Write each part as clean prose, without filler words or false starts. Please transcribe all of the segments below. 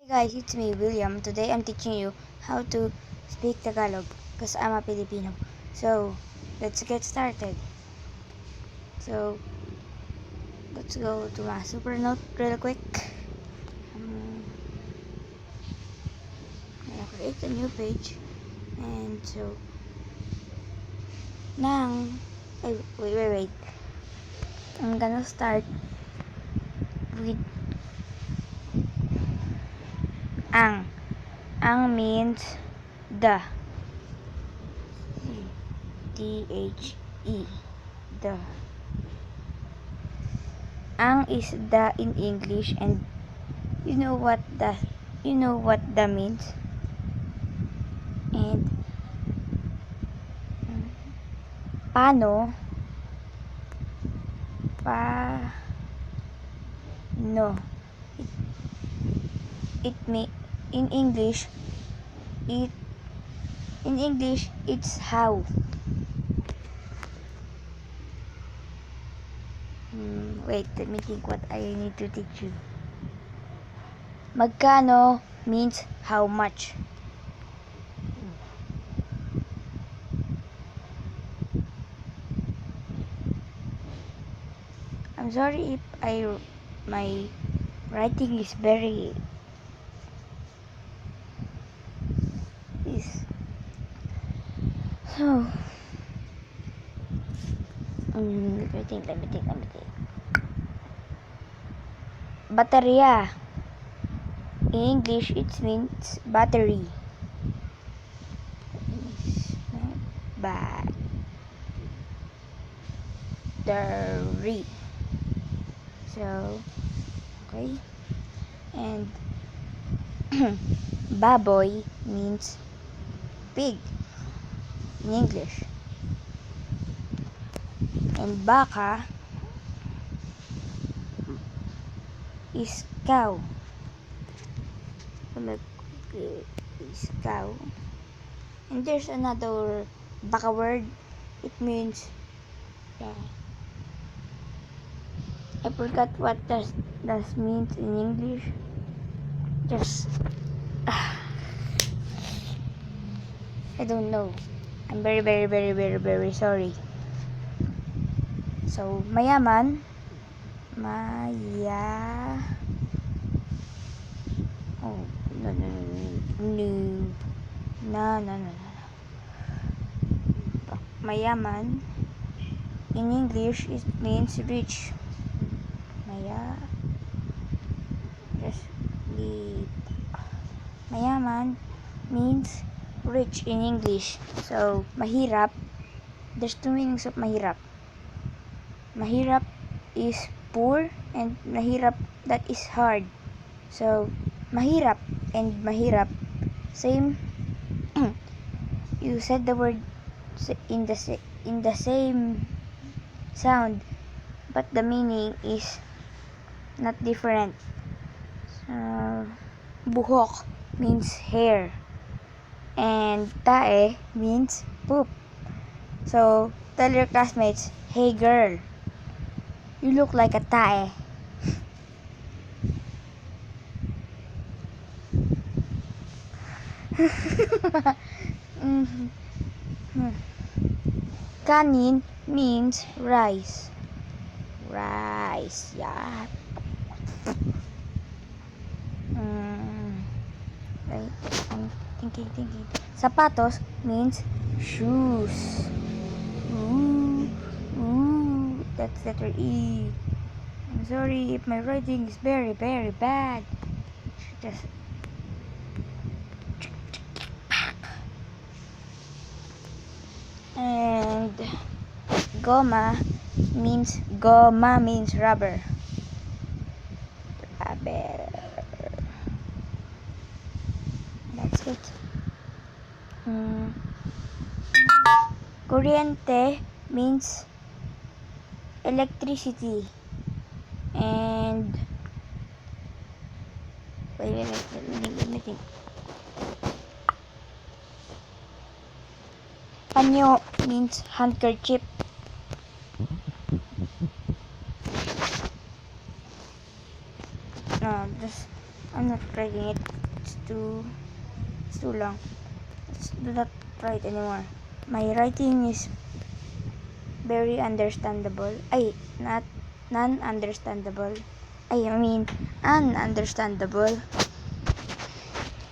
Guys, it's me, William. Today I'm teaching you how to speak Tagalog because I'm a Filipino. So, let's get started. So, let's go to my super note real quick. I'm gonna create a new page. And so, wait. I'm gonna start with ang. Ang means the. The. The. Ang is the in English, and you know what the means. And paano it may in English it's how. Wait, let me think what I need to teach you. Magkano means how much. I'm sorry if my writing is very so let me think. Baterya. In English it means battery. Battery. So, okay. And baboy means pig in English. And baka is cow. Is cow. And there's another baka word. It means I forgot what does means in English. Just I don't know. I'm very sorry. So, mayaman. Oh, no. Mayaman. In English, it means rich. Mayaman means rich in English. So, mahirap. There's two meanings of mahirap. Mahirap is poor, and mahirap, that is hard. So, mahirap and mahirap, same. You said the word in the same sound, but the meaning is not different. Buhok means hair, and tae means poop. So, tell your classmates, hey girl, you look like a tae. Kanin means rice. Yeah. Right. I'm thinking. Sapatos means shoes. That's letter E. I'm sorry if my writing is very bad. Just and goma means rubber. That's it. Kuryente means electricity. And wait, let me think. Panyo means handkerchief. I'm not writing it. It's too long. Let's do not write anymore. My writing is very understandable. Not non-understandable. I mean ununderstandable.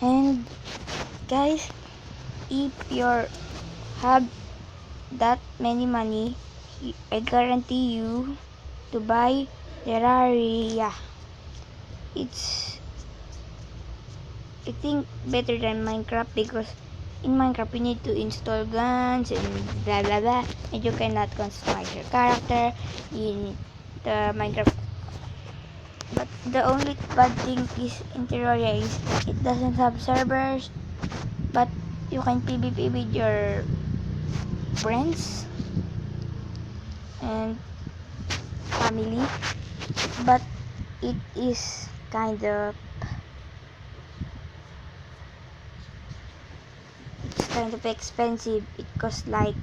And guys, if you have that many money, I guarantee you to buy Terraria. It's, I think, better than Minecraft, because in Minecraft you need to install guns and blah blah blah, and you cannot customize your character in the Minecraft. But the only bad thing is in Terraria is it doesn't have servers, but you can PvP with your friends and family. But it is kind of expensive. It costs like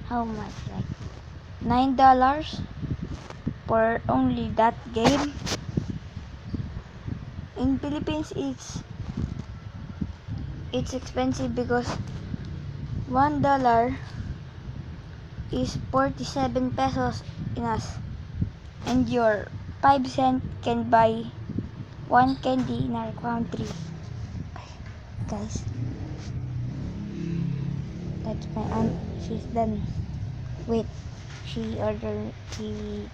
how much? Like $9 for only that game. In Philippines, it's expensive because $1 is 47 pesos in us, and your 5 cent can buy one candy in our country. Guys, that's my aunt. She's done. Wait, she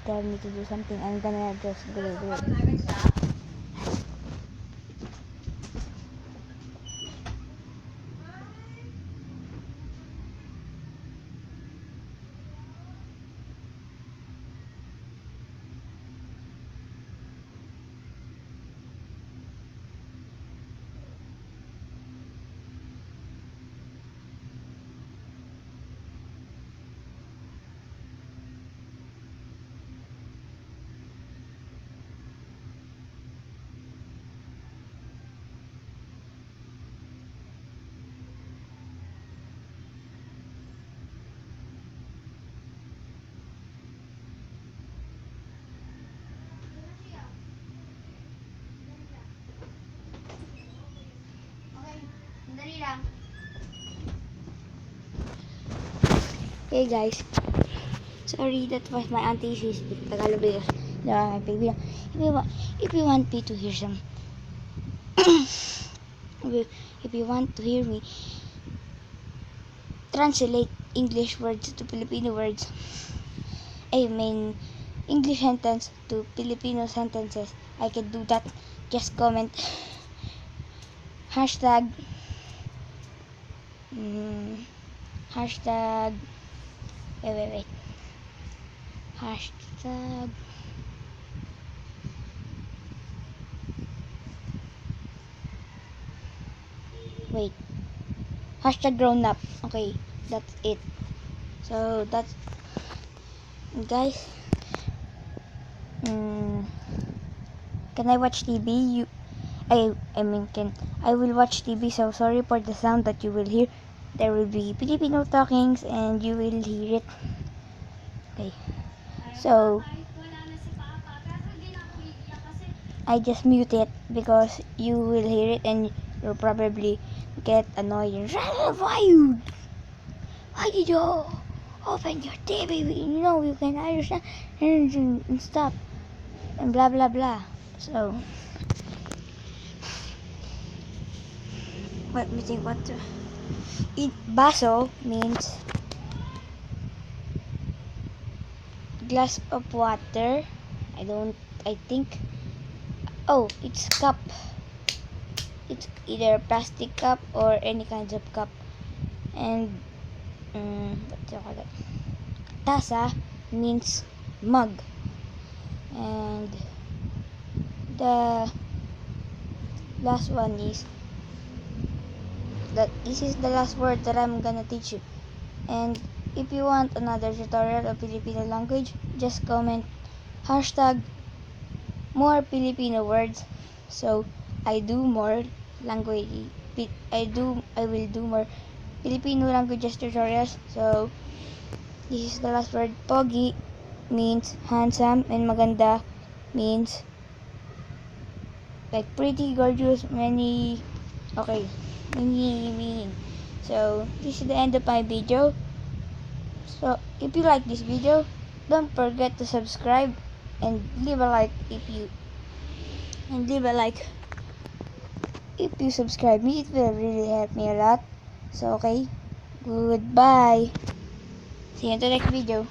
told me to do something. I'm gonna just do it. Hey guys, sorry, that was my auntie. She speaks Tagalog because my baby. If you want me to hear some, if you want to hear me translate English words to Filipino words, I mean English sentence to Filipino sentences, I can do that. Just comment hashtag hashtag wait hashtag hashtag grown up. Okay, that's it. So that's, guys, can I watch TV? I mean, I will watch TV, so sorry for the sound that you will hear. There will be Filipino talkings and you will hear it. Okay, so I just mute it because you will hear it and you'll probably get annoyed. Why did you open your TV? You know you can understand and stuff and blah blah blah. So let me think what to eat. Baso means glass of water. I think, oh, it's cup. It's either plastic cup or any kinds of cup. And what do you call it? Tasa means mug. And the last one is that this is the last word that I'm gonna teach you. And if you want another tutorial of Filipino language, just comment hashtag more Filipino words. So I do more language. I will do more Filipino languages tutorials. So this is the last word. Pogi means handsome, and maganda means like pretty, gorgeous, many, okay, many meaning. So this is the end of my video. So if you like this video, don't forget to subscribe and leave a like if you subscribe me. It will really help me a lot. So okay, goodbye, see you in the next video.